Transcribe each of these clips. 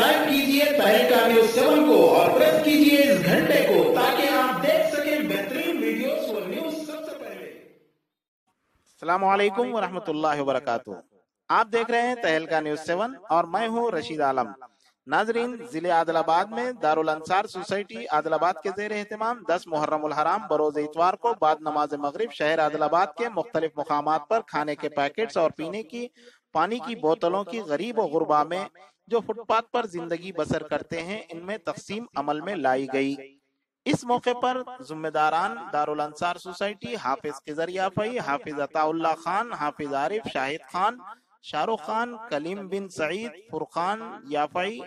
Subscribe कीजिए तहलका news 7 को और प्रेस कीजिए इस घंटे को ताकि आप देख सकें बेहतरीन वीडियोस और न्यूज़ सबसे पहले। अस्सलामु अलैकुम व रहमतुल्लाहि व बरकातुहू। आप देख रहे हैं तहलका न्यूज़ 7 और मैं हूं रशीद आलम। नाजरीन, जिले आदिलाबाद में दारुल अंसार सोसाइटी आदिलाबाद के ज़ेर एहतमाम 10 मुहर्रमुल हराम बरोज़ इतवार को बाद नमाज मगरिब शहर आदिलाबाद के मुख्तलिफ मुकामात पर खाने के पैकेट्स और पीने की पानी की बोतलों की गरीब और गुरबा में जो फुटपाथ पर जिंदगी बसर करते हैं इनमें तकसीम अमल में लाई गई। इस मौके पर जिम्मेदारान दारुल अंसार सोसाइटी हाफिज खिजर याफई, हाफिज अताउल्लाह खान, हाफिज आरिफ, शाहिद खान, शाहरुख खान, कलीम बिन सईद, फुरकान याफई,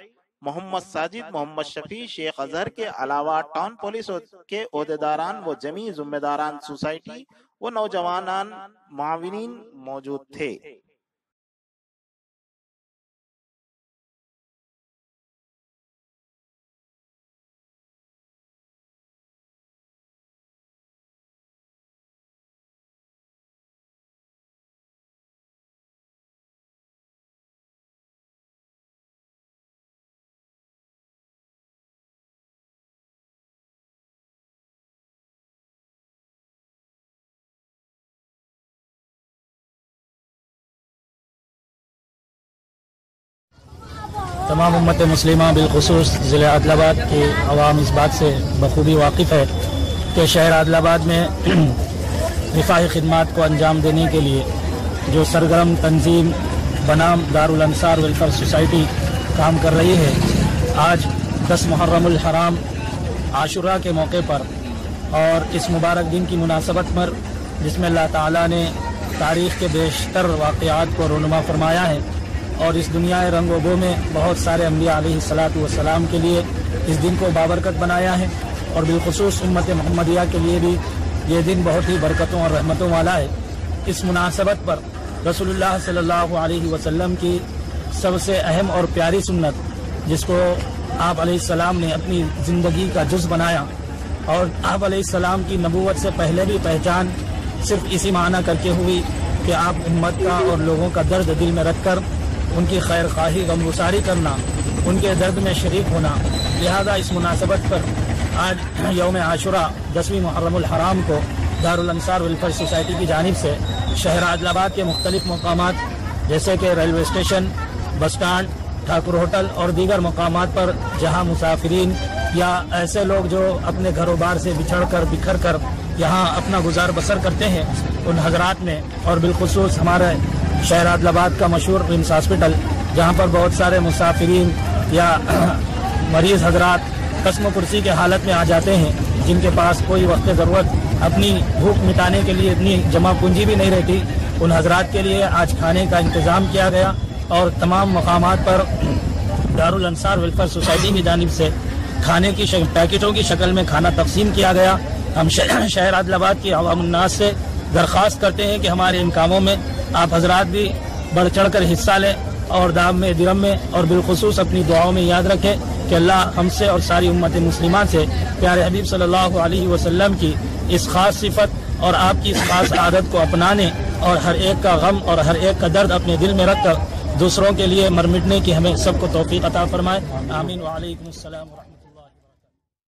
मोहम्मद साजिद, मोहम्मद शफी, शेख अजहर के अलावा टाउन पुलिस के ओहदेदारान व जमी जिम्मेदारान सोसाइटी व नौजवानान माविनीन मौजूद थे। तमाम उम्मत मुस्लिमा बिलखुसूस ज़िले आदिलाबाद के अवाम इस बात से बखूबी वाकिफ़ है कि शहर आदिलाबाद में रिफ़ाही खिदमात को अंजाम देने के लिए जो सरगर्म तंजीम बनाम दारुल अंसार वेलफेयर सोसाइटी काम कर रही है, आज 10 मुहर्रमुल हराम आशुरा के मौके पर और इस मुबारक दिन की मुनासबत पर जिसमें अल्लाह ताला ने तारीख़ के बेशतर वाक़यात को रोनुमा फरमाया है और इस दुनिया रंगो बो में बहुत सारे अम्बिया अलैहिस्सलातु वस्सलाम के लिए इस दिन को बाबरकत बनाया है और बिलखुसूस उम्मत मोहम्मदिया के लिए भी ये दिन बहुत ही बरकतों और रहमतों वाला है। इस मुनासबत पर रसूलुल्लाह सल्लल्लाहु अलैहि वसल्लम की सबसे अहम और प्यारी सुन्नत जिसको आप अलैहिस्सलाम ने अपनी ज़िंदगी का जुज़ बनाया और आप अलैहिस्सलाम की नबूवत से पहले भी पहचान सिर्फ इसी माना करके हुई कि आप उम्मत का और लोगों का दर्द दिल में रखकर उनकी खैर ख्वाही गमगुसारी करना, उनके दर्द में शरीक होना। लिहाजा इस मुनासबत पर आज यौम आशुरा 10वीं मुहर्रमुल हराम को दारुल अंसार वेलफेयर सोसाइटी की जानिब से शहर आदिलाबाद के मुख्तलिफ मकामात जैसे कि railway station, bus stand, Thakur hotel और दीगर मकामात पर जहां मुसाफिरीन या ऐसे लोग जो अपने घरों बार से बिखर कर यहाँ अपना गुजार बसर करते हैं उन हजरात में और बिलखुसूस हमारे शहर आदिलाबाद का मशहूर रिम्स हॉस्पिटल जहाँ पर बहुत सारे मुसाफिरीन या मरीज हजरात कसम कुर्सी के हालत में आ जाते हैं जिनके पास कोई वक्त ज़रूरत अपनी भूख मिटाने के लिए इतनी जमा पूंजी भी नहीं रहती, उन हजरात के लिए आज खाने का इंतज़ाम किया गया और तमाम मकामात पर दारुल अंसार वेलफेयर सोसाइटी की जानिब से खाने की पैकेटों की शक्ल में खाना तकसीम किया गया। हम शहर आदिलाबाद की अवाम उन्नास से दरख्वास्त करते हैं कि हमारे इन कामों में आप हजरात भी बढ़ चढ़ कर हिस्सा लें और दाम में दिरम में और बिलखुसूस अपनी दुआओं में याद रखें कि अल्लाह हमसे और सारी उम्मत मुस्लिमा से प्यारे हबीब सल्लल्लाहु अलैहि वसल्लम की इस खास सिफत और आपकी इस खास आदत को अपनाने और हर एक का गम और हर एक का दर्द अपने दिल में रखकर दूसरों के लिए मर मिटने की हमें सबको तौफीक अता फरमाए। आमीन व अलैकुम अस्सलाम व रहमतुल्लाह।